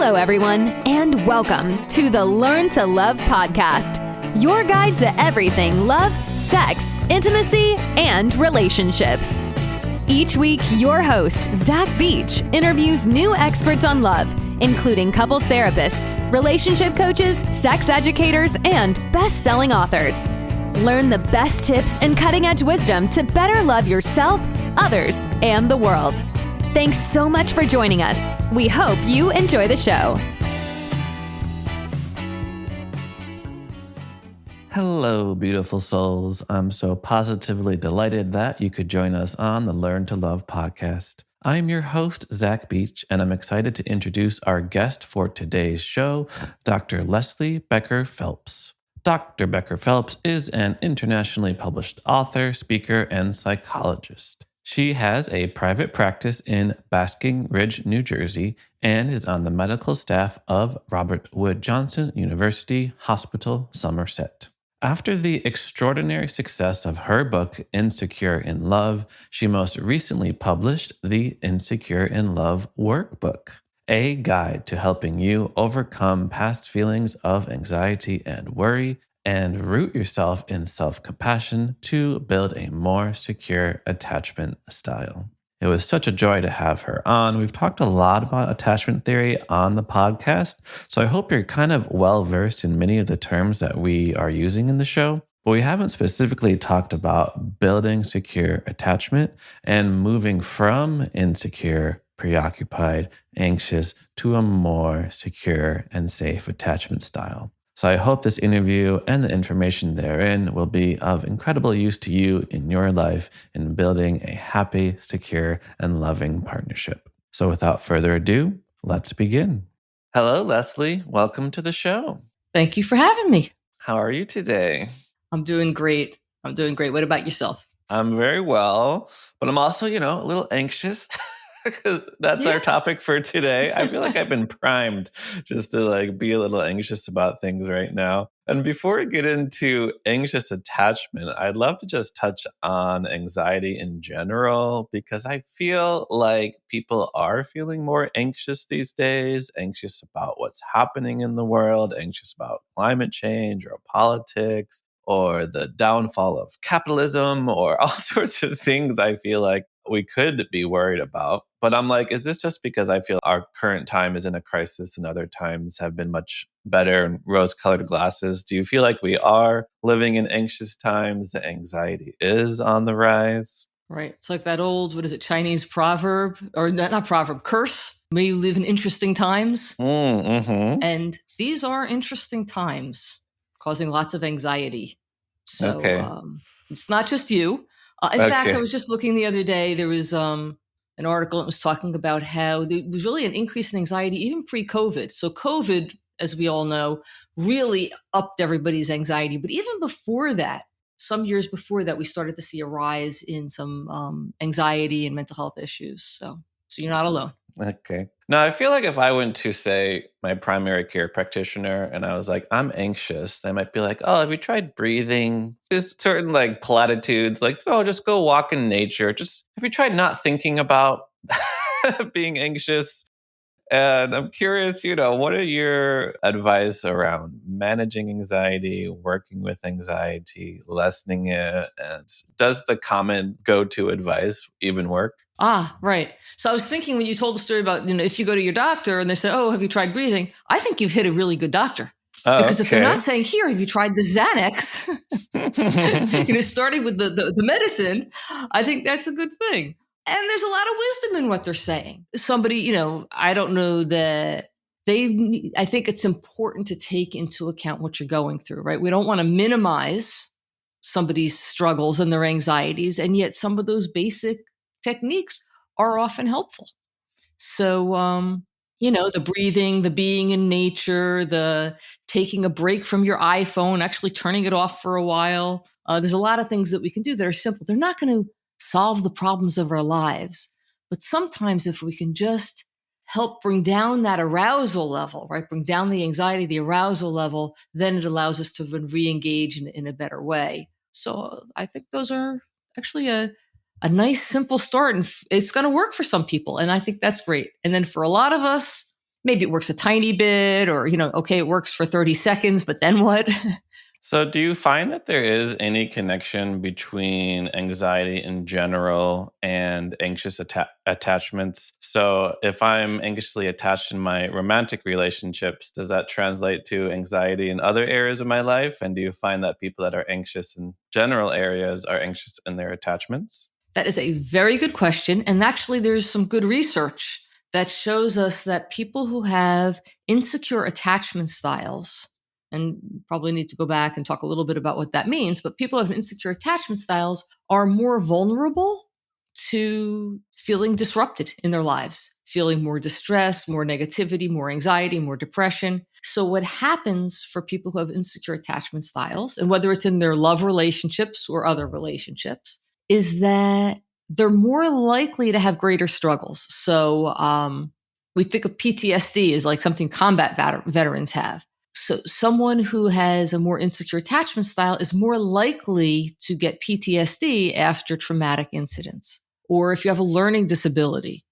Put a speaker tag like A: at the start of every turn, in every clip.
A: Hello, everyone, and welcome to the Learn to Love podcast, your guide to everything love, sex, intimacy, and relationships. Each week, your host, Zach Beach, interviews new experts on love, including couples therapists, relationship coaches, sex educators, and best-selling authors. Learn the best tips and cutting-edge wisdom to better love yourself, others, and the world. Thanks so much for joining us. We hope you enjoy the show.
B: Hello, beautiful souls. I'm so positively delighted that you could join us on the Learn to Love podcast. I'm your host, Zach Beach, and I'm excited to introduce our guest for today's show, Dr. Leslie Becker-Phelps. Dr. Becker-Phelps is an internationally published author, speaker, and psychologist. She has a private practice in Basking Ridge, New Jersey, and is on the medical staff of Robert Wood Johnson University Hospital, Somerset. After the extraordinary success of her book, Insecure in Love, she most recently published the Insecure in Love Workbook, a guide to helping you overcome past feelings of anxiety and worry and root yourself in self-compassion to build a more secure attachment style. It was such a joy to have her on. We've talked a lot about attachment theory on the podcast, so I hope you're kind of well-versed in many of the terms that we are using in the show. But we haven't specifically talked about building secure attachment and moving from insecure, preoccupied, anxious to a more secure and safe attachment style. So I hope this interview and the information therein will be of incredible use to you in your life in building a happy, secure, and loving partnership. So without further ado, let's begin. Hello, Leslie. Welcome to the show.
C: Thank you for having me.
B: How are you today?
C: I'm doing great. What about yourself?
B: I'm very well, but I'm also, a little anxious. Because that's our topic for today. I feel like I've been primed just to be a little anxious about things right now. And before we get into anxious attachment, I'd love to just touch on anxiety in general, because I feel like people are feeling more anxious these days, anxious about what's happening in the world, anxious about climate change or politics or the downfall of capitalism or all sorts of things I feel like we could be worried about. But I'm like, is this just because I feel our current time is in a crisis and other times have been much better and rose-colored glasses? Do you feel like we are living in anxious times? The anxiety is on the rise?
C: Right. It's like that old, Chinese proverb, or not proverb, curse. May you live in interesting times.
B: Mm-hmm.
C: And these are interesting times, causing lots of anxiety. So it's not just you. In fact, I was just looking the other day, there was an article that was talking about how there was really an increase in anxiety even pre-COVID. So COVID, as we all know, really upped everybody's anxiety. But even before that, some years before that, we started to see a rise in some anxiety and mental health issues. So you're not alone.
B: Okay. Now, I feel like if I went to, say, my primary care practitioner and I was like, I'm anxious, they might be like, oh, have you tried breathing? Just certain platitudes like, oh, just go walk in nature. Just have you tried not thinking about being anxious? And I'm curious, what are your advice around managing anxiety, working with anxiety, lessening it? And does the common go-to advice even work?
C: Right. So I was thinking when you told the story about, if you go to your doctor and they say, oh, have you tried breathing? I think you've hit a really good doctor. Because if they're not saying, here, have you tried the Xanax? Starting with the medicine, I think that's a good thing. And there's a lot of wisdom in what they're saying. Somebody, I don't know that I think it's important to take into account what you're going through, right? We don't want to minimize somebody's struggles and their anxieties. And yet some of those basic techniques are often helpful. So, the breathing, the being in nature, the taking a break from your iPhone, actually turning it off for a while. There's a lot of things that we can do that are simple. They're not going to solve the problems of our lives. But sometimes if we can just help bring down that arousal level, right? Bring down the anxiety, the arousal level, then it allows us to re-engage in a better way. So I think those are actually a nice, simple start. And it's going to work for some people. And I think that's great. And then for a lot of us, maybe it works a tiny bit, or, okay, it works for 30 seconds, but then what?
B: So do you find that there is any connection between anxiety in general and anxious attachments? So if I'm anxiously attached in my romantic relationships, does that translate to anxiety in other areas of my life? And do you find that people that are anxious in general areas are anxious in their attachments?
C: That is a very good question. And actually, there's some good research that shows us that people who have insecure attachment styles, and probably need to go back and talk a little bit about what that means, but people who have insecure attachment styles are more vulnerable to feeling disrupted in their lives, feeling more distress, more negativity, more anxiety, more depression. So what happens for people who have insecure attachment styles, and whether it's in their love relationships or other relationships, is that they're more likely to have greater struggles. So we think of PTSD as like something combat veterans have. So someone who has a more insecure attachment style is more likely to get PTSD after traumatic incidents. Or if you have a learning disability,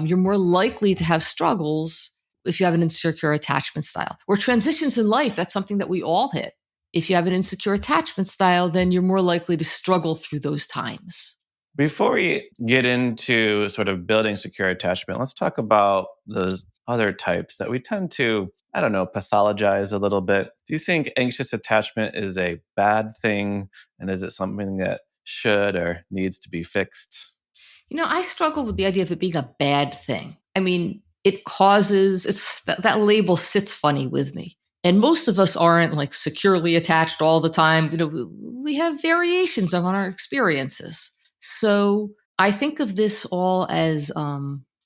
C: you're more likely to have struggles if you have an insecure attachment style. Or transitions in life, that's something that we all hit. If you have an insecure attachment style, then you're more likely to struggle through those times.
B: Before we get into sort of building secure attachment, let's talk about those other types that we tend to, pathologize a little bit. Do you think anxious attachment is a bad thing? And is it something that should or needs to be fixed?
C: I struggle with the idea of it being a bad thing. I mean, that label sits funny with me. And most of us aren't like securely attached all the time. We have variations on our experiences. So I think of this all as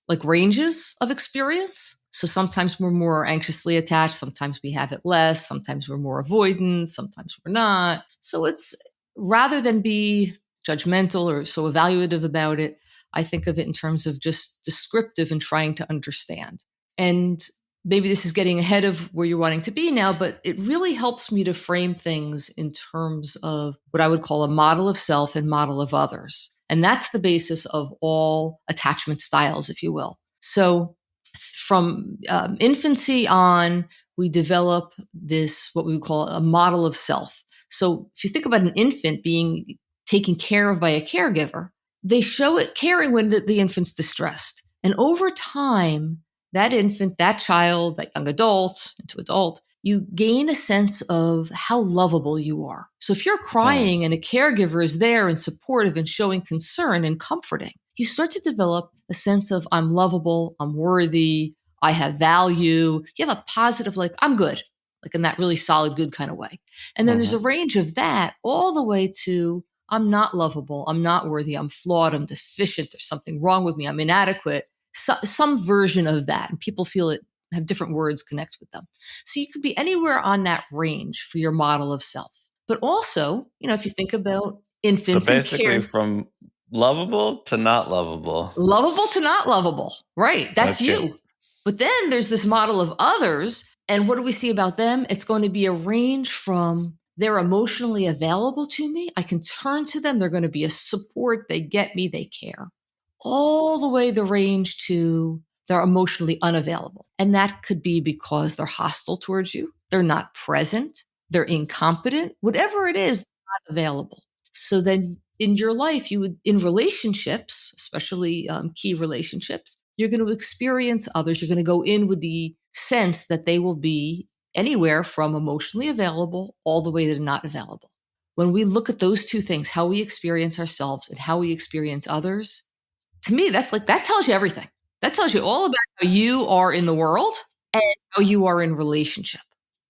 C: like ranges of experience. So sometimes we're more anxiously attached. Sometimes we have it less. Sometimes we're more avoidant. Sometimes we're not. So it's, rather than be judgmental or so evaluative about it, I think of it in terms of just descriptive and trying to understand. And maybe this is getting ahead of where you're wanting to be now, but it really helps me to frame things in terms of what I would call a model of self and model of others. And that's the basis of all attachment styles, if you will. So from infancy on, we develop this, what we would call a model of self. So if you think about an infant being taken care of by a caregiver, they show it caring when the infant's distressed. And over time, that infant, that child, that young adult, into adult, you gain a sense of how lovable you are. So if you're crying and a caregiver is there and supportive and showing concern and comforting, you start to develop a sense of I'm lovable, I'm worthy, I have value. You have a positive, like, I'm good, like in that really solid, good kind of way. And then there's a range of that all the way to I'm not lovable, I'm not worthy, I'm flawed, I'm deficient, there's something wrong with me, I'm inadequate. Some version of that, and people feel it, have different words connect with them. So you could be anywhere on that range for your model of self. But also, if you think about infants,
B: so basically from lovable to not lovable.
C: Lovable to not lovable, right? That's
B: okay.
C: You. But then there's this model of others, and what do we see about them? It's going to be a range from they're emotionally available to me, I can turn to them, they're going to be a support, they get me, they care, all the way the range to they're emotionally unavailable. And that could be because they're hostile towards you, they're not present, they're incompetent, whatever it is, not available. So then in your life, you would, in relationships, especially key relationships, you're going to experience others. You're going to go in with the sense that they will be anywhere from emotionally available all the way to not available. When we look at those two things, how we experience ourselves and how we experience others, to me, that tells you everything. That tells you all about how you are in the world and how you are in relationship.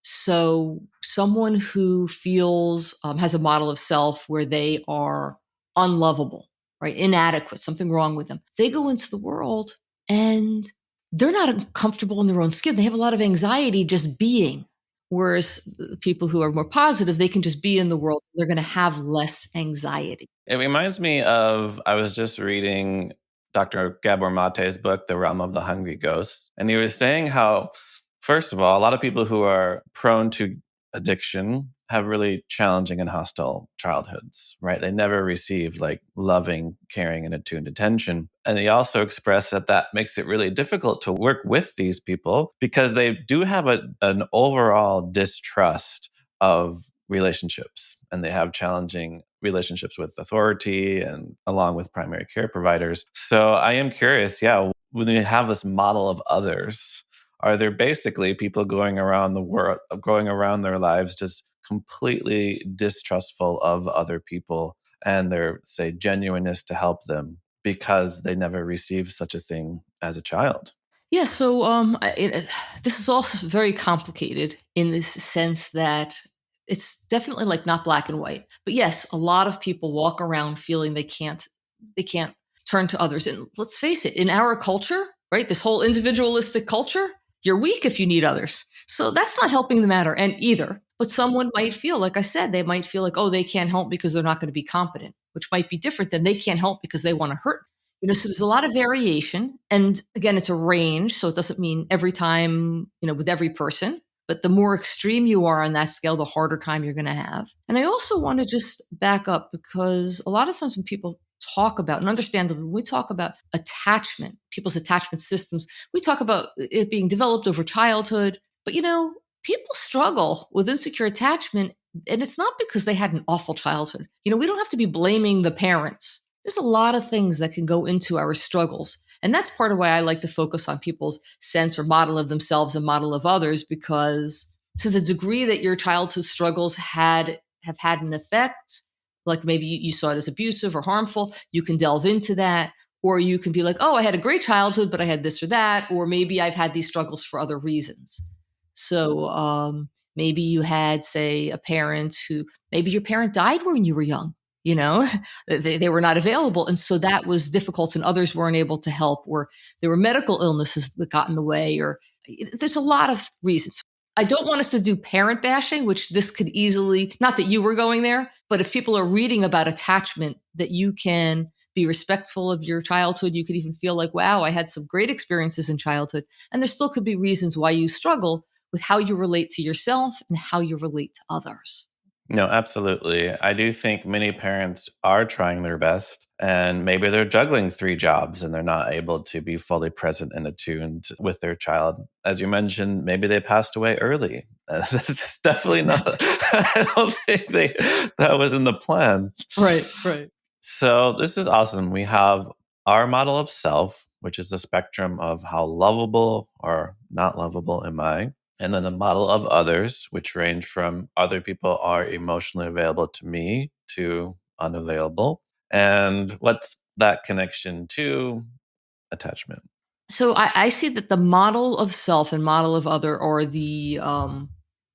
C: So someone who feels, has a model of self where they are unlovable, right? Inadequate, something wrong with them. They go into the world and they're not comfortable in their own skin. They have a lot of anxiety just being. Whereas people who are more positive, they can just be in the world. They're going to have less anxiety.
B: It reminds me of, I was just reading Dr. Gabor Mate's book, The Realm of the Hungry Ghosts. And he was saying how, first of all, a lot of people who are prone to addiction have really challenging and hostile childhoods, right? They never received like loving, caring, and attuned attention. And he also expressed that makes it really difficult to work with these people because they do have an overall distrust of relationships, and they have challenging relationships with authority and along with primary care providers. So I am curious, when you have this model of others, are there basically people going around the world, going around their lives just completely distrustful of other people and their, say, genuineness to help them because they never received such a thing as a child?
C: Yeah, so this is also very complicated in this sense that it's definitely like not black and white. But yes, a lot of people walk around feeling they can't turn to others. And let's face it, in our culture, right, this whole individualistic culture, you're weak if you need others. So that's not helping the matter and either. But someone might feel, like I said, they might feel like, oh, they can't help because they're not going to be competent, which might be different than they can't help because they want to hurt. So there's a lot of variation. And again, it's a range. So it doesn't mean every time, with every person. But the more extreme you are on that scale, the harder time you're going to have. And I also want to just back up because a lot of times when people talk about, and understandably, when we talk about attachment, people's attachment systems, we talk about it being developed over childhood. But, people struggle with insecure attachment. And it's not because they had an awful childhood. We don't have to be blaming the parents. There's a lot of things that can go into our struggles. And that's part of why I like to focus on people's sense or model of themselves and model of others, because to the degree that your childhood struggles have had an effect, like maybe you saw it as abusive or harmful, you can delve into that. Or you can be like, oh, I had a great childhood, but I had this or that. Or maybe I've had these struggles for other reasons. So maybe you had, say, a parent who, maybe your parent died when you were young. They were not available. And so that was difficult and others weren't able to help, or there were medical illnesses that got in the way, or there's a lot of reasons. I don't want us to do parent bashing, which this could easily, not that you were going there, but if people are reading about attachment, that you can be respectful of your childhood. You could even feel like, wow, I had some great experiences in childhood. And there still could be reasons why you struggle with how you relate to yourself and how you relate to others.
B: No, absolutely. I do think many parents are trying their best, and maybe they're juggling 3 jobs and they're not able to be fully present and attuned with their child. As you mentioned, maybe they passed away early. That's definitely not, I don't think that was in the plan.
C: Right.
B: So this is awesome. We have our model of self, which is the spectrum of how lovable or not lovable am I. And then a model of others, which range from other people are emotionally available to me to unavailable. And what's that connection to attachment?
C: So I see that the model of self and model of other are can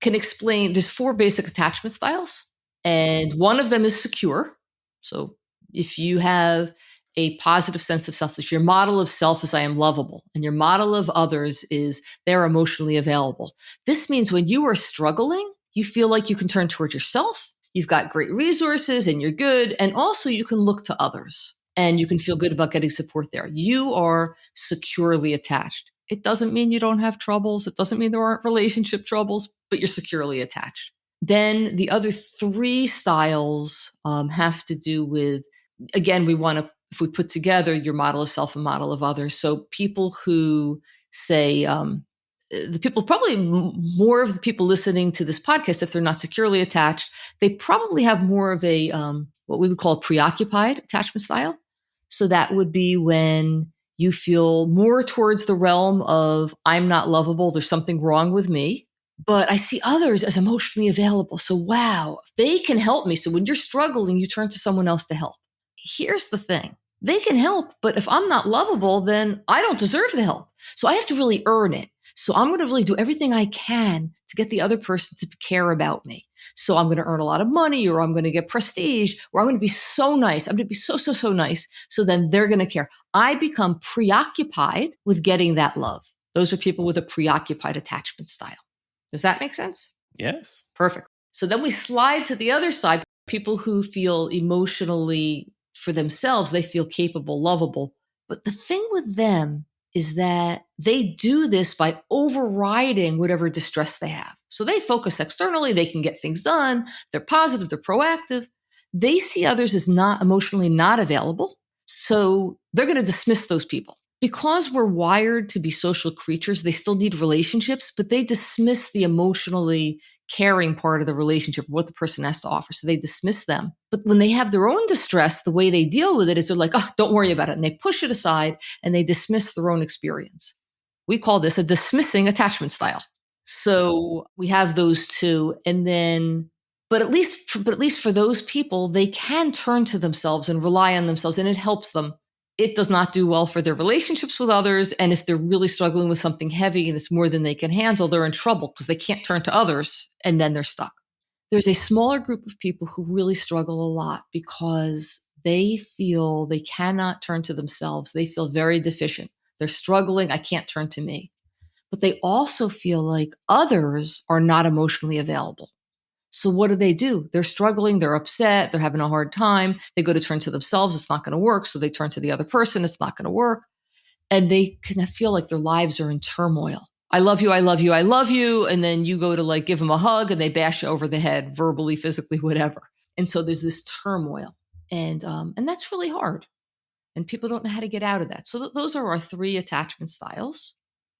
C: explain, there's 4 basic attachment styles. And one of them is secure. So if you have a positive sense of self, if your model of self is I am lovable, and your model of others is they're emotionally available. This means when you are struggling, you feel like you can turn towards yourself. You've got great resources and you're good. And also you can look to others and you can feel good about getting support there. You are securely attached. It doesn't mean you don't have troubles. It doesn't mean there aren't relationship troubles, but you're securely attached. Then the other 3 styles have to do with, again, if we put together your model of self and model of others. So people who say, the people, probably more of the people listening to this podcast, if they're not securely attached, they probably have more of a, what we would call a preoccupied attachment style. So that would be when you feel more towards the realm of I'm not lovable, there's something wrong with me. But I see others as emotionally available. So wow, they can help me. So when you're struggling, you turn to someone else to help. Here's the thing. They can help, but if I'm not lovable, then I don't deserve the help. So I have to really earn it. So I'm going to really do everything I can to get the other person to care about me. So I'm going to earn a lot of money, or I'm going to get prestige, or I'm going to be so nice. I'm going to be so nice. So then they're going to care. I become preoccupied with getting that love. Those are people with a preoccupied attachment style. Does that make sense?
B: Yes.
C: Perfect. So then we slide to the other side, people who feel emotionally for themselves, they feel capable, lovable. But the thing with them is that they do this by overriding whatever distress they have. So they focus externally. They can get things done. They're positive. They're proactive. They see others as not emotionally not available. So they're going to dismiss those people. Because we're wired to be social creatures, they still need relationships, but they dismiss the emotionally caring part of the relationship, what the person has to offer. So they dismiss them. But when they have their own distress, the way they deal with it is they're like, oh, don't worry about it. And they push it aside and they dismiss their own experience. We call this a dismissing attachment style. So we have those two. And then, but at least for those people, they can turn to themselves and rely on themselves, and it helps them. It does not do well for their relationships with others. And if they're really struggling with something heavy and it's more than they can handle, they're in trouble because they can't turn to others, and then they're stuck. There's a smaller group of people who really struggle a lot because they feel they cannot turn to themselves. They feel very deficient. They're struggling. I can't turn to me. But they also feel like others are not emotionally available. So what do? They're struggling. They're upset. They're having a hard time. They go to turn to themselves. It's not going to work. So they turn to the other person. It's not going to work. And they can feel like their lives are in turmoil. I love you. I love you. I love you. And then you go to like give them a hug and they bash you over the head, verbally, physically, whatever. And so there's this turmoil, and that's really hard. And people don't know how to get out of that. So those are our 3 attachment styles,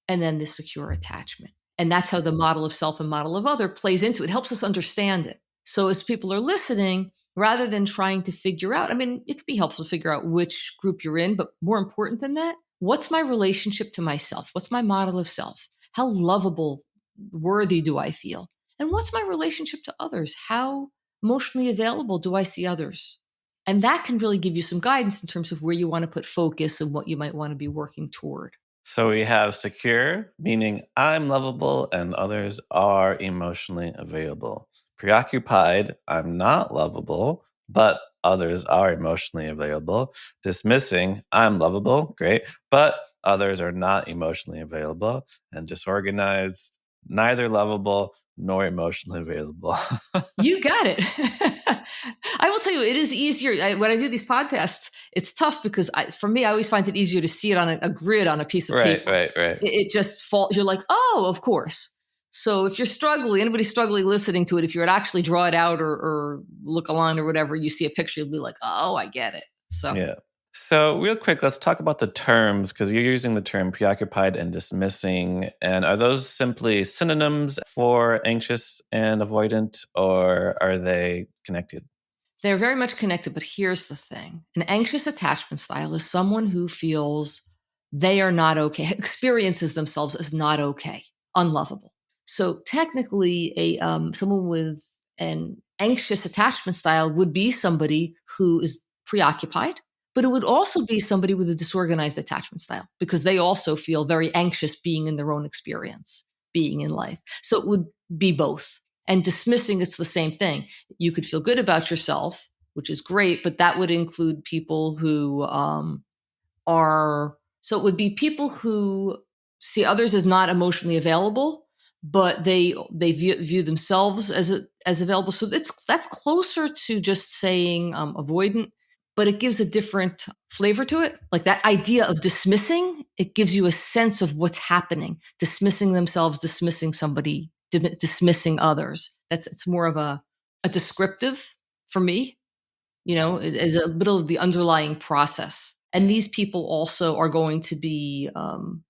C: and then the secure attachment. And that's how the model of self and model of other plays into it. It helps us understand it. So as people are listening, rather than trying to figure out, it could be helpful to figure out which group you're in, but more important than that, what's my relationship to myself? What's my model of self? How lovable, worthy do I feel? And what's my relationship to others? How emotionally available do I see others? And that can really give you some guidance in terms of where you want to put focus and what you might want to be working toward.
B: So we have secure, meaning I'm lovable and others are emotionally available. Preoccupied, I'm not lovable, but others are emotionally available. Dismissing, I'm lovable, great, but others are not emotionally available. And disorganized, neither lovable nor emotionally available.
C: You got it. I will tell you, it is easier. When I do these podcasts, it's tough because for me, I always find it easier to see it on a grid on a piece of paper.
B: Right.
C: It just falls. You're like, oh, of course. So if you're struggling, anybody struggling listening to it, if you would actually draw it out or look a line or whatever, you see a picture, you'll be like, oh, I get it. So
B: yeah. So real quick, let's talk about the terms, because you're using the term preoccupied and dismissing. And are those simply synonyms for anxious and avoidant, or are they connected?
C: They're very much connected, but here's the thing. An anxious attachment style is someone who feels they are not okay, experiences themselves as not okay, unlovable. So technically, someone with an anxious attachment style would be somebody who is preoccupied, but it would also be somebody with a disorganized attachment style because they also feel very anxious being in their own experience, being in life. So it would be both. And dismissing, it's the same thing. You could feel good about yourself, which is great, but that would include people who so it would be people who see others as not emotionally available, but they view themselves as available. So that's closer to just saying avoidant, but it gives a different flavor to it. Like that idea of dismissing, it gives you a sense of what's happening, dismissing themselves, dismissing somebody, dismissing others. It's more of a descriptive for me, is a bit of the underlying process. And these people also are going to be,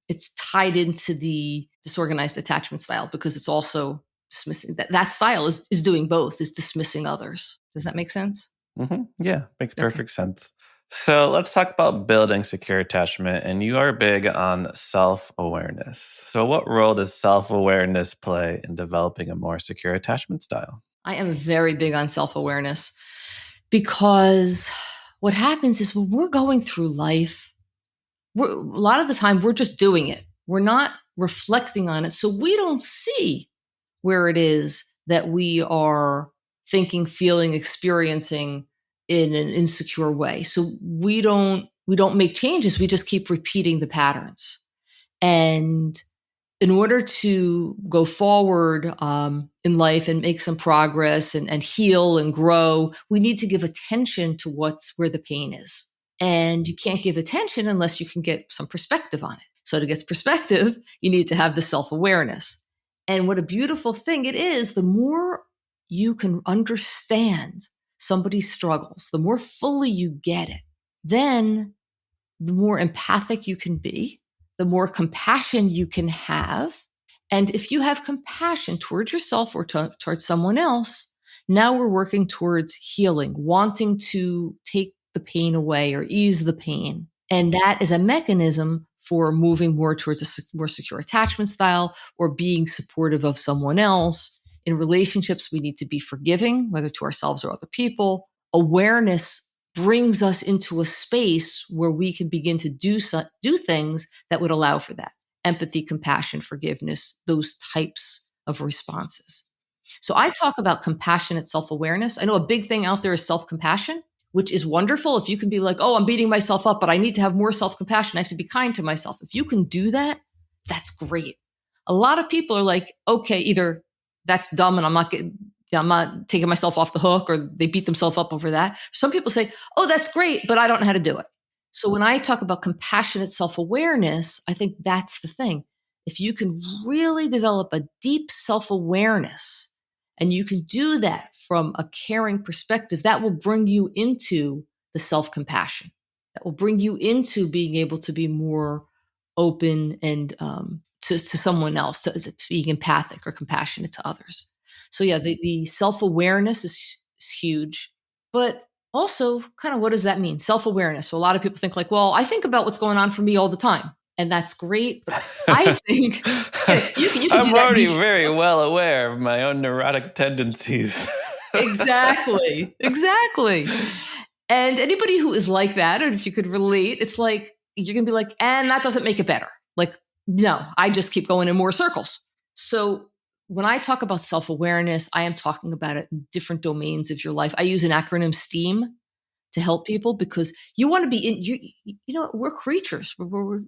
C: it's tied into the disorganized attachment style because it's also dismissing. That style is doing both, is dismissing others. Does that make sense?
B: Mm-hmm. Yeah, makes perfect sense. So let's talk about building secure attachment. And you are big on self-awareness. So what role does self-awareness play in developing a more secure attachment style?
C: I am very big on self-awareness because what happens is when we're going through life, a lot of the time we're just doing it. We're not reflecting on it. So we don't see where it is that we are thinking, feeling, experiencing in an insecure way. So we don't make changes. We just keep repeating the patterns. And in order to go forward in life and make some progress and heal and grow, we need to give attention to where the pain is. And you can't give attention unless you can get some perspective on it. So to get perspective, you need to have the self-awareness. And what a beautiful thing it is, the more you can understand somebody's struggles, the more fully you get it, then the more empathic you can be, the more compassion you can have. And if you have compassion towards yourself or towards someone else, now we're working towards healing, wanting to take the pain away or ease the pain. And that is a mechanism for moving more towards a more secure attachment style or being supportive of someone else. In relationships, we need to be forgiving, whether to ourselves or other people. Awareness brings us into a space where we can begin to do things that would allow for that. Empathy, compassion, forgiveness, those types of responses. So I talk about compassionate self-awareness. I know a big thing out there is self-compassion, which is wonderful. If you can be like, oh, I'm beating myself up, but I need to have more self-compassion. I have to be kind to myself. If you can do that, that's great. A lot of people are like, okay, either that's dumb and I'm not taking myself off the hook, or they beat themselves up over that. Some people say, oh, that's great, but I don't know how to do it. So when I talk about compassionate self-awareness, I think that's the thing. If you can really develop a deep self-awareness, and you can do that from a caring perspective, that will bring you into the self-compassion. That will bring you into being able to be more open and to someone else, to being empathic or compassionate to others. So yeah, the self-awareness is huge, but also kind of what does that mean? Self-awareness. So a lot of people think like, well, I think about what's going on for me all the time. And that's great. But I think you can
B: I'm
C: do that.
B: already very well aware of my own neurotic tendencies.
C: Exactly. And anybody who is like that, or if you could relate, it's like, you're going to be like, and that doesn't make it better. Like, no, I just keep going in more circles. So when I talk about self-awareness, I am talking about it in different domains of your life. I use an acronym STEAM to help people because you want to be in, you know, we're creatures, we're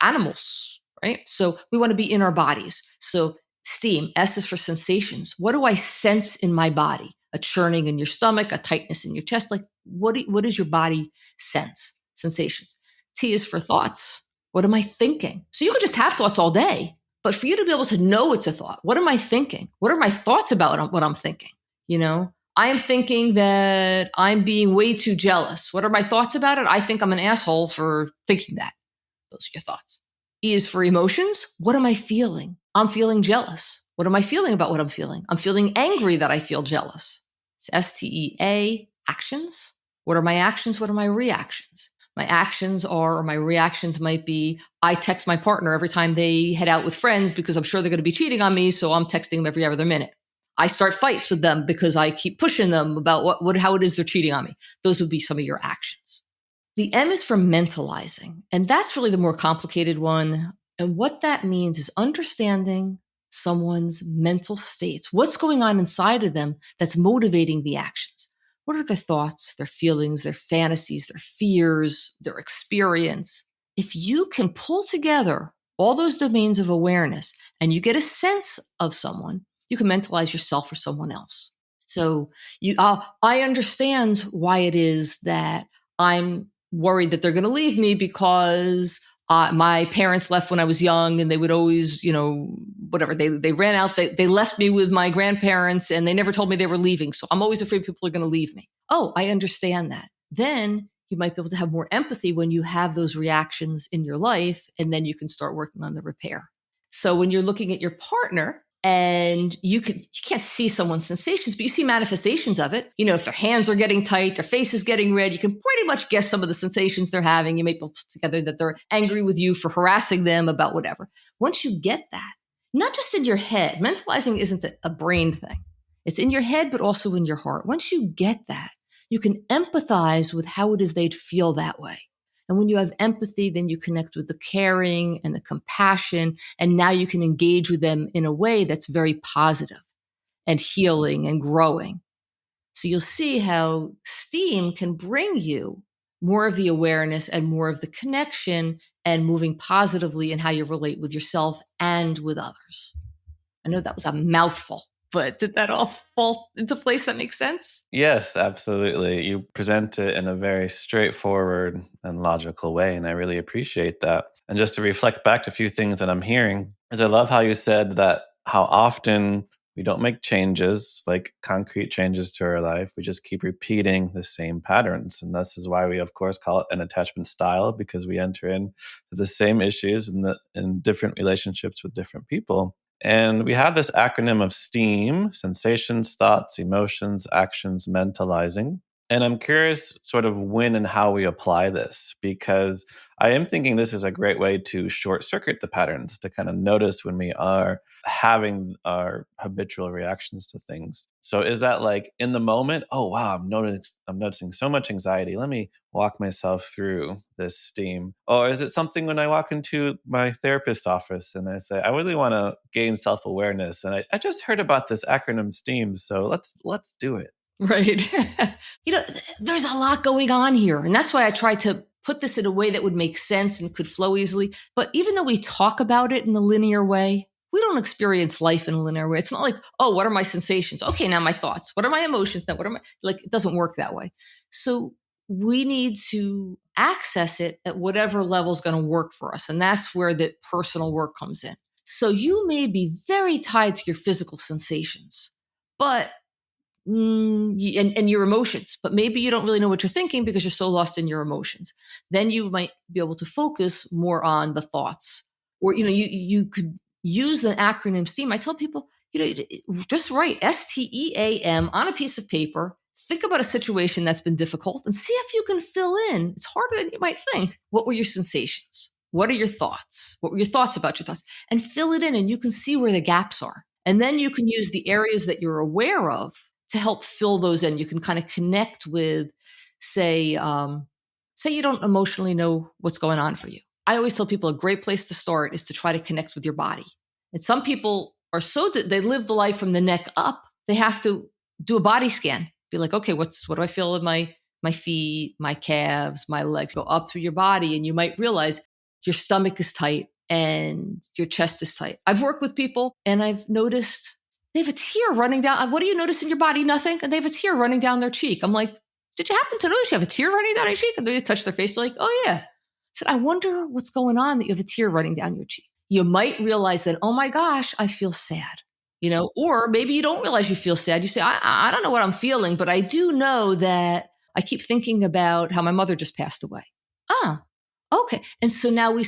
C: animals, right? So we want to be in our bodies. So STEAM, S is for sensations. What do I sense in my body? A churning in your stomach, a tightness in your chest. Like what does your body sense? Sensations. T is for thoughts. What am I thinking? So you could just have thoughts all day, but for you to be able to know it's a thought, what am I thinking? What are my thoughts about what I'm thinking? You know, I am thinking that I'm being way too jealous. What are my thoughts about it? I think I'm an asshole for thinking that. Those are your thoughts. E is for emotions. What am I feeling? I'm feeling jealous. What am I feeling about what I'm feeling? I'm feeling angry that I feel jealous. It's STEA, actions. What are my actions? What are my reactions? My actions are, or my reactions might be, I text my partner every time they head out with friends because I'm sure they're going to be cheating on me. So I'm texting them every other minute. I start fights with them because I keep pushing them about how it is they're cheating on me. Those would be some of your actions. The M is for mentalizing, and that's really the more complicated one. And what that means is understanding someone's mental states. What's going on inside of them that's motivating the actions? What are their thoughts, their feelings, their fantasies, their fears, their experience? If you can pull together all those domains of awareness and you get a sense of someone, you can mentalize yourself or someone else. So I understand why it is that I'm worried that they're going to leave me because my parents left when I was young and they would always, whatever, they ran out, they left me with my grandparents and they never told me they were leaving. So I'm always afraid people are going to leave me. Oh, I understand that. Then you might be able to have more empathy when you have those reactions in your life, and then you can start working on the repair. So when you're looking at your partner and you can't see someone's sensations, but you see manifestations of it. If their hands are getting tight, their face is getting red, you can pretty much guess some of the sensations they're having. You may put together that they're angry with you for harassing them about whatever. Once you get that, not just in your head, mentalizing isn't a brain thing. It's in your head, but also in your heart. Once you get that, you can empathize with how it is they'd feel that way. And when you have empathy, then you connect with the caring and the compassion. And now you can engage with them in a way that's very positive and healing and growing. So you'll see how STEAM can bring you more of the awareness and more of the connection and moving positively in how you relate with yourself and with others. I know that was a mouthful, but did that all fall into place that makes sense?
B: Yes, absolutely. You present it in a very straightforward and logical way, and I really appreciate that. And just to reflect back to a few things that I'm hearing, is I love how you said that how often we don't make changes, like concrete changes to our life. We just keep repeating the same patterns. And this is why we, of course, call it an attachment style, because we enter into the same issues in different relationships with different people. And we have this acronym of STEAM: sensations, thoughts, emotions, actions, mentalizing. And I'm curious sort of when and how we apply this, because I am thinking this is a great way to short circuit the patterns, to kind of notice when we are having our habitual reactions to things. So is that like in the moment, oh, wow, I'm noticing so much anxiety. Let me walk myself through this steam. Or is it something when I walk into my therapist's office and I say, I really want to gain self-awareness. And I just heard about this acronym STEAM. So let's do it.
C: Right. There's a lot going on here. And that's why I tried to put this in a way that would make sense and could flow easily. But even though we talk about it in a linear way, we don't experience life in a linear way. It's not like, oh, what are my sensations? Okay, now my thoughts. What are my emotions? Now, it doesn't work that way. So we need to access it at whatever level is going to work for us. And that's where the personal work comes in. So you may be very tied to your physical sensations, but and your emotions, but maybe you don't really know what you're thinking because you're so lost in your emotions. Then you might be able to focus more on the thoughts, or you could use the acronym STEAM. I tell people, just write STEAM on a piece of paper. Think about a situation that's been difficult and see if you can fill in. It's harder than you might think. What were your sensations? What are your thoughts? What were your thoughts about your thoughts? And fill it in, and you can see where the gaps are. And then you can use the areas that you're aware of to help fill those in. You can kind of connect with, say you don't emotionally know what's going on for you. I always tell people a great place to start is to try to connect with your body. And some people are they live the life from the neck up. They have to do a body scan. Be like, okay, what do I feel in my feet, my calves, my legs? Go up through your body, and you might realize your stomach is tight and your chest is tight. I've worked with people and I've noticed they have a tear running down. What do you notice in your body? Nothing. And they have a tear running down their cheek. I'm like, did you happen to notice you have a tear running down your cheek? And they touch their face. They're like, oh yeah. I said, I wonder what's going on that you have a tear running down your cheek. You might realize that, oh my gosh, I feel sad. Or maybe you don't realize you feel sad. You say, I don't know what I'm feeling, but I do know that I keep thinking about how my mother just passed away. Okay. And so now we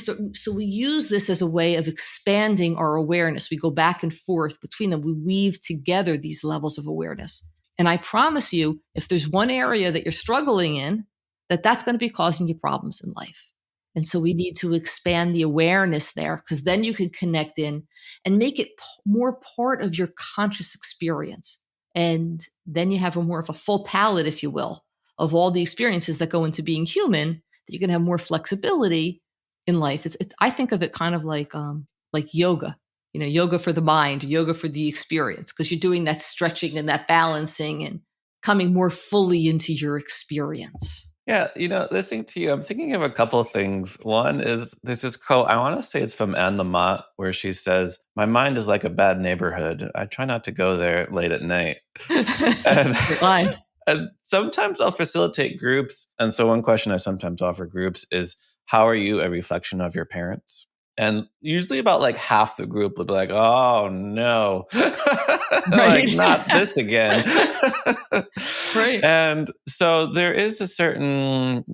C: use this as a way of expanding our awareness. We go back and forth between them. We weave together these levels of awareness. And I promise you, if there's one area that you're struggling in, that's going to be causing you problems in life. And so we need to expand the awareness there, because then you can connect in and make it more part of your conscious experience. And then you have more of a full palette, if you will, of all the experiences that go into being human, that you can have more flexibility in life. I think of it kind of like yoga, yoga for the mind, yoga for the experience, because you're doing that stretching and that balancing and coming more fully into your experience.
B: Yeah, listening to you, I'm thinking of a couple of things. One is there's this quote, I want to say it's from Anne Lamott, where she says, my mind is like a bad neighborhood. I try not to go there late at night. And sometimes I'll facilitate groups. And so one question I sometimes offer groups is, how are you a reflection of your parents? And usually about like half the group will be like, oh no, like not this again.
C: Right.
B: And so there is a certain,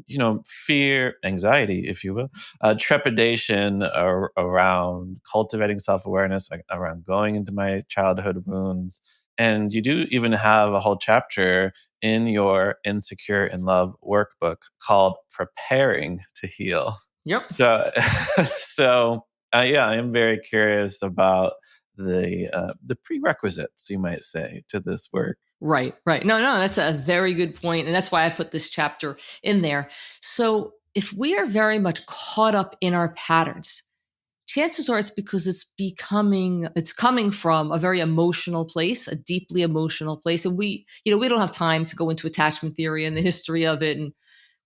B: fear, anxiety, if you will, trepidation around cultivating self-awareness, around going into my childhood wounds. And you do even have a whole chapter in your Insecure in Love workbook called Preparing to Heal.
C: Yep.
B: So I am very curious about the prerequisites, you might say, to this work.
C: Right. No, that's a very good point. And that's why I put this chapter in there. So if we are very much caught up in our patterns, chances are it's because it's coming from a very emotional place, a deeply emotional place. And we don't have time to go into attachment theory and the history of it and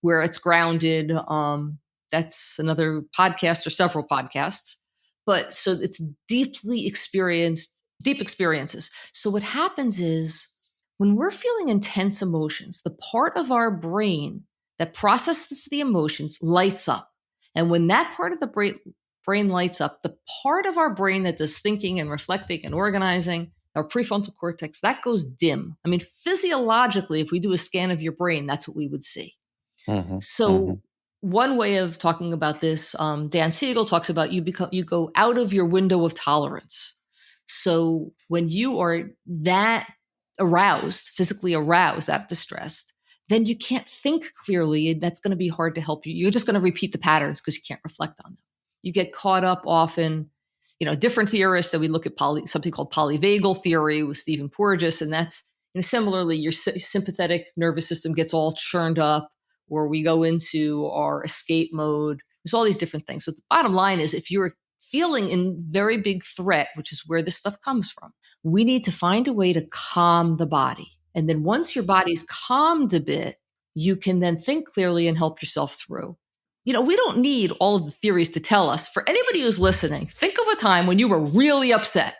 C: where it's grounded. That's another podcast or several podcasts. But so it's deep experiences. So what happens is when we're feeling intense emotions, the part of our brain that processes the emotions lights up. And when that part of the brain brain lights up. The part of our brain that does thinking and reflecting and organizing, our prefrontal cortex, that goes dim. I mean, physiologically, if we do a scan of your brain, that's what we would see. So one way of talking about this, Dan Siegel talks about you go out of your window of tolerance. So when you are that aroused, physically aroused, that distressed, then you can't think clearly. That's going to be hard to help you. You're just going to repeat the patterns because you can't reflect on them. You get caught up often, different theorists. So we look at something called polyvagal theory with Stephen Porges, and that's similarly your sympathetic nervous system gets all churned up, or we go into our escape mode. There's all these different things. So the bottom line is, if you're feeling in very big threat, which is where this stuff comes from, we need to find a way to calm the body. And then once your body's calmed a bit, you can then think clearly and help yourself through. We don't need all of the theories to tell us. For anybody who's listening, think of a time when you were really upset.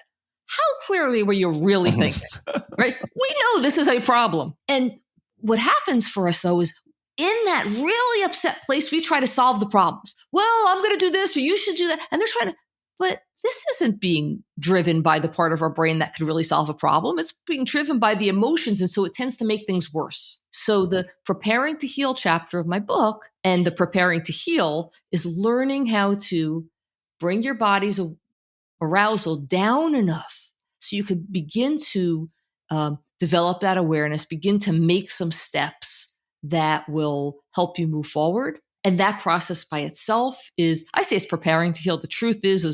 C: How clearly were you really thinking, right? We know this is a problem. And what happens for us, though, is in that really upset place, we try to solve the problems. Well, I'm going to do this, or you should do that. And they're trying to, but this isn't being driven by the part of our brain that could really solve a problem. It's being driven by the emotions. And so it tends to make things worse. So the Preparing to Heal chapter of my book and the Preparing to Heal is learning how to bring your body's arousal down enough so you could begin to develop that awareness, begin to make some steps that will help you move forward. And that process by itself is, I say it's preparing to heal. The truth is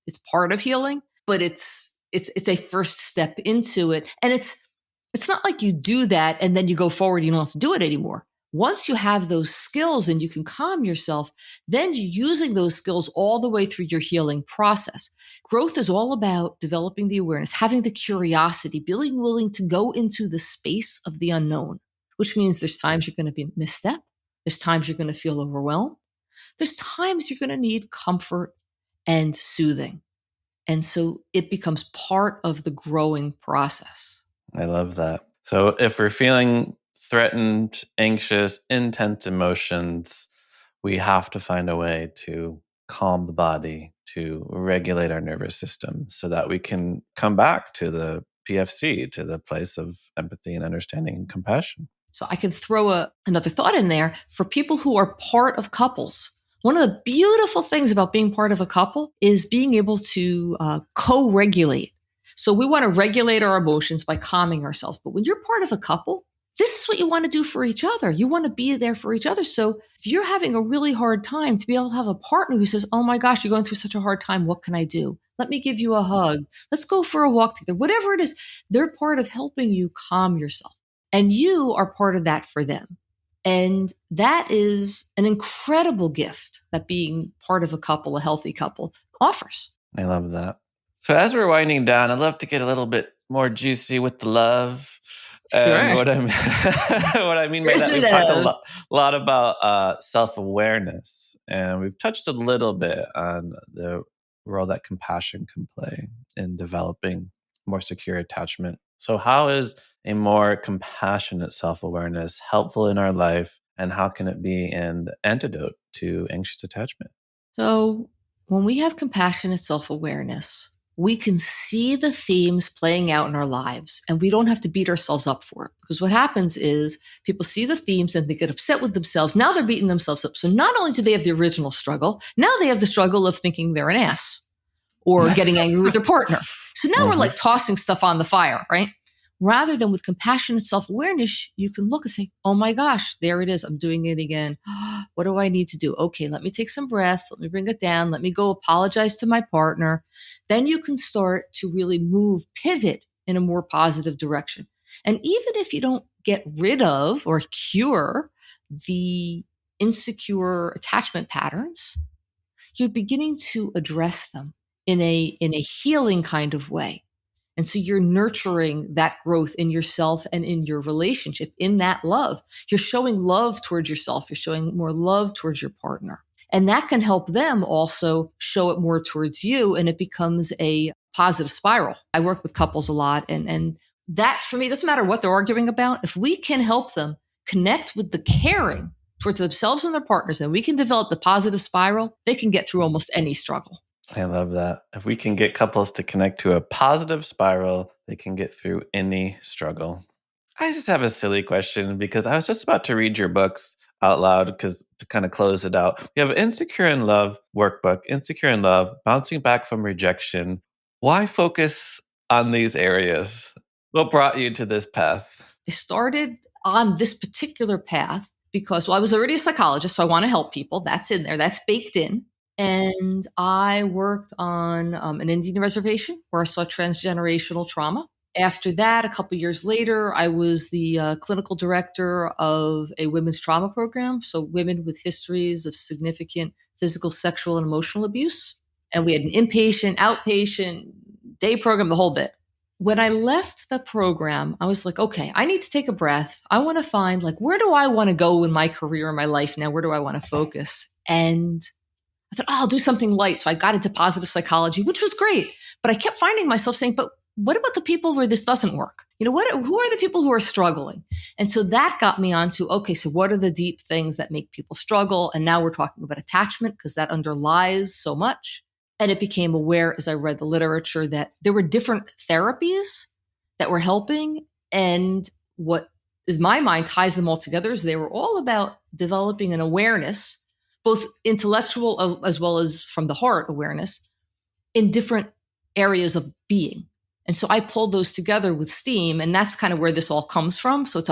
C: it's part of healing, but it's a first step into it. And it's not like you do that and then you go forward, you don't have to do it anymore. Once you have those skills and you can calm yourself, then you're using those skills all the way through your healing process. Growth is all about developing the awareness, having the curiosity, being willing to go into the space of the unknown, which means there's times you're going to be misstep. There's times you're going to feel overwhelmed. There's times you're going to need comfort and soothing. And so it becomes part of the growing process.
B: I love that. So if we're feeling threatened, anxious, intense emotions, we have to find a way to calm the body, to regulate our nervous system so that we can come back to the PFC, to the place of empathy and understanding and compassion.
C: So I can throw another thought in there for people who are part of couples. One of the beautiful things about being part of a couple is being able to co-regulate. So we want to regulate our emotions by calming ourselves. But when you're part of a couple, this is what you want to do for each other. You want to be there for each other. So if you're having a really hard time, to be able to have a partner who says, oh my gosh, you're going through such a hard time. What can I do? Let me give you a hug. Let's go for a walk together. Whatever it is, they're part of helping you calm yourself. And you are part of that for them. And that is an incredible gift that being part of a couple, a healthy couple, offers.
B: I love that. So as we're winding down, I'd love to get a little bit more juicy with the love.
C: Sure.
B: What I mean by that, we've talked a lot about self-awareness, and we've touched a little bit on the role that compassion can play in developing more secure attachment. So how is a more compassionate self-awareness helpful in our life, and how can it be an antidote to anxious attachment?
C: So when we have compassionate self-awareness, we can see the themes playing out in our lives, and we don't have to beat ourselves up for it. Because what happens is people see the themes and they get upset with themselves. Now they're beating themselves up. So not only do they have the original struggle, now they have the struggle of thinking they're an ass or getting angry with their partner. So now we're like tossing stuff on the fire, right? Rather than with compassionate self-awareness, you can look and say, oh my gosh, there it is. I'm doing it again. What do I need to do? Okay, let me take some breaths. Let me bring it down. Let me go apologize to my partner. Then you can start to really pivot in a more positive direction. And even if you don't get rid of or cure the insecure attachment patterns, you're beginning to address them in a healing kind of way. And so you're nurturing that growth in yourself and in your relationship, in that love. You're showing love towards yourself. You're showing more love towards your partner. And that can help them also show it more towards you, and it becomes a positive spiral. I work with couples a lot, and that for me, doesn't matter what they're arguing about. If we can help them connect with the caring towards themselves and their partners, and we can develop the positive spiral, they can get through almost any struggle.
B: I love that. If we can get couples to connect to a positive spiral, they can get through any struggle. I just have a silly question because I was just about to read your books out loud because to kind of close it out. We have Insecure in Love Workbook, Insecure in Love, Bouncing Back from Rejection. Why focus on these areas? What brought you to this path?
C: I started on this particular path because, I was already a psychologist, so I want to help people. That's in there. That's baked in. And I worked on an Indian reservation where I saw transgenerational trauma. After that, a couple of years later, I was the clinical director of a women's trauma program. So women with histories of significant physical, sexual, and emotional abuse. And we had an inpatient, outpatient, day program, the whole bit. When I left the program, I was like, okay, I need to take a breath. I want to find where do I want to go in my career, in my life now? Where do I want to focus? And I thought, I'll do something light. So I got into positive psychology, which was great. But I kept finding myself saying, but what about the people where this doesn't work? Who are the people who are struggling? And so that got me onto, okay, so what are the deep things that make people struggle? And now we're talking about attachment because that underlies so much. And it became aware as I read the literature that there were different therapies that were helping. And what is my mind ties them all together is they were all about developing an awareness, both intellectual as well as from the heart awareness in different areas of being. And so I pulled those together with STEAM, and that's kind of where this all comes from. So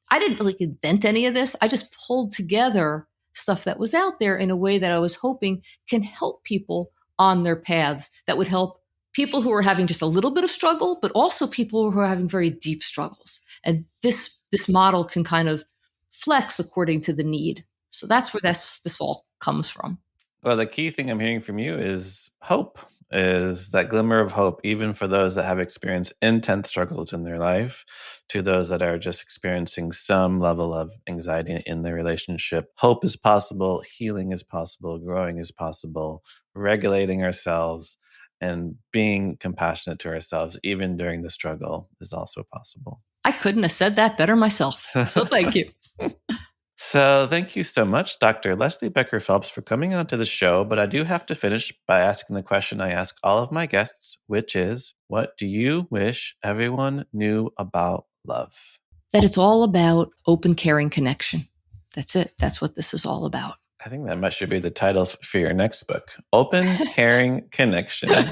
C: I didn't really invent any of this. I just pulled together stuff that was out there in a way that I was hoping can help people on their paths, that would help people who are having just a little bit of struggle, but also people who are having very deep struggles. And this model can kind of flex according to the need. So that's where this all comes from.
B: Well, the key thing I'm hearing from you is hope. Is that glimmer of hope, even for those that have experienced intense struggles in their life, to those that are just experiencing some level of anxiety in their relationship. Hope is possible, healing is possible, growing is possible, regulating ourselves and being compassionate to ourselves, even during the struggle, is also possible.
C: I couldn't have said that better myself. So thank you.
B: So thank you so much, Dr. Leslie Becker-Phelps, for coming onto the show. But I do have to finish by asking the question I ask all of my guests, which is, what do you wish everyone knew about love?
C: That it's all about open, caring connection. That's it. That's what this is all about.
B: I think that should be the title for your next book. Open, caring connection.
C: I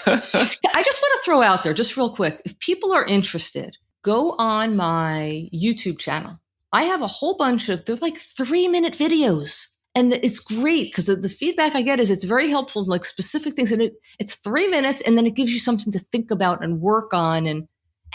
C: just want to throw out there, just real quick, if people are interested, go on my YouTube channel. I have a whole bunch of, they're 3-minute videos. And it's great because the feedback I get is it's very helpful, specific things. And it's 3 minutes and then it gives you something to think about and work on. And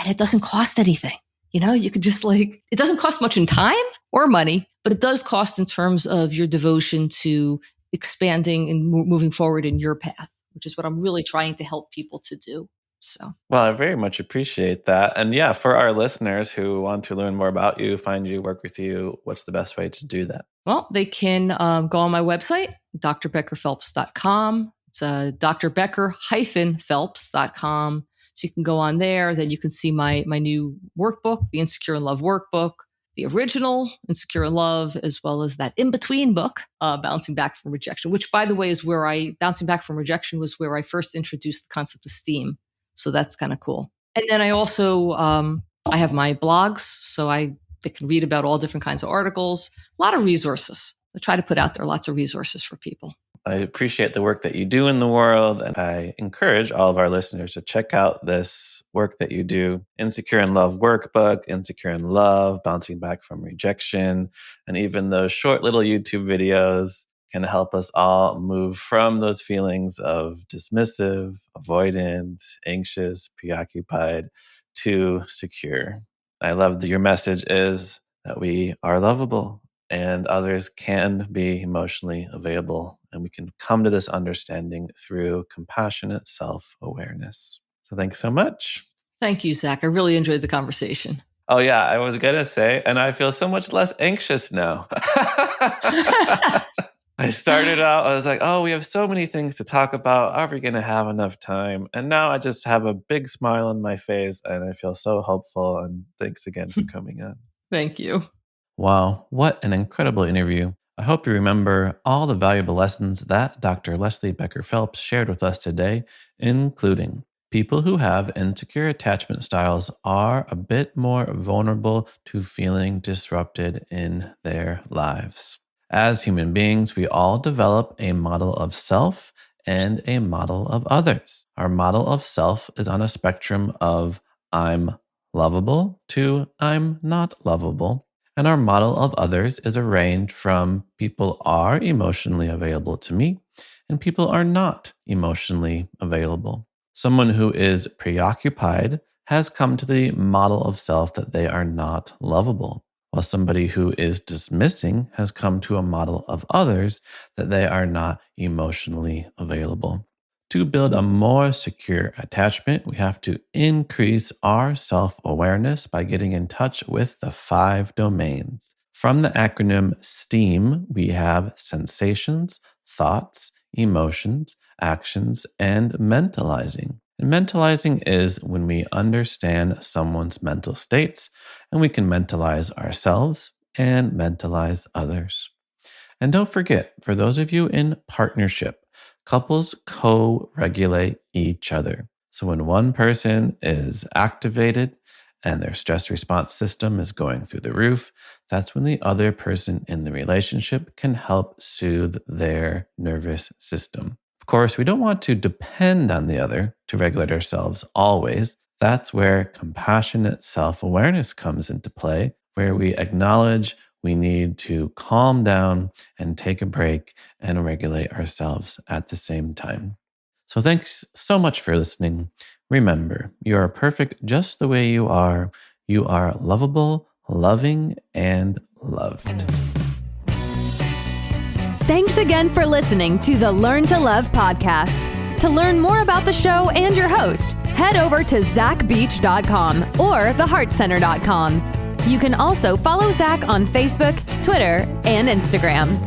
C: it doesn't cost anything. You could just it doesn't cost much in time or money, but it does cost in terms of your devotion to expanding and moving forward in your path, which is what I'm really trying to help people to do. So,
B: well, I very much appreciate that. And yeah, for our listeners who want to learn more about you, find you, work with you, what's the best way to do that?
C: Well, they can go on my website, drbeckerphelps.com. It's drbecker-phelps.com. So you can go on there. Then you can see my new workbook, the Insecure in Love Workbook, the original Insecure in Love, as well as that in-between book, Bouncing Back from Rejection, which, by the way, is where Bouncing Back from Rejection was where I first introduced the concept of STEAM. So that's kind of cool. And then I also, I have my blogs, so they can read about all different kinds of articles, a lot of resources. I try to put out there lots of resources for people.
B: I appreciate the work that you do in the world, and I encourage all of our listeners to check out this work that you do. Insecure in Love Workbook, Insecure in Love, Bouncing Back from Rejection, and even those short little YouTube videos can help us all move from those feelings of dismissive, avoidant, anxious, preoccupied to secure. I love that your message is that we are lovable and others can be emotionally available, and we can come to this understanding through compassionate self-awareness. So thanks so much.
C: Thank you, Zach. I really enjoyed the conversation.
B: Oh yeah, I was going to say, and I feel so much less anxious now. I started out, I was like, oh, we have so many things to talk about. Are we going to have enough time? And now I just have a big smile on my face and I feel so hopeful. And thanks again for coming on.
C: Thank you.
B: Wow, what an incredible interview. I hope you remember all the valuable lessons that Dr. Leslie Becker-Phelps shared with us today, including people who have insecure attachment styles are a bit more vulnerable to feeling disrupted in their lives. As human beings, we all develop a model of self and a model of others. Our model of self is on a spectrum of I'm lovable to I'm not lovable. And our model of others is a range from people are emotionally available to me and people are not emotionally available. Someone who is preoccupied has come to the model of self that they are not lovable, while somebody who is dismissing has come to a model of others that they are not emotionally available. To build a more secure attachment, we have to increase our self-awareness by getting in touch with the 5 domains. From the acronym STEAM, we have sensations, thoughts, emotions, actions, and mentalizing. And mentalizing is when we understand someone's mental states, and we can mentalize ourselves and mentalize others. And don't forget, for those of you in partnership, couples co-regulate each other. So when one person is activated and their stress response system is going through the roof, that's when the other person in the relationship can help soothe their nervous system. Of course, we don't want to depend on the other to regulate ourselves always. That's where compassionate self-awareness comes into play, where we acknowledge we need to calm down and take a break and regulate ourselves at the same time. So thanks so much for listening. Remember, you are perfect just the way you are. You are lovable, loving, and loved.
A: Thanks again for listening to the Learn to Love podcast. To learn more about the show and your host, head over to zachbeach.com or theheartcenter.com. You can also follow Zach on Facebook, Twitter, and Instagram.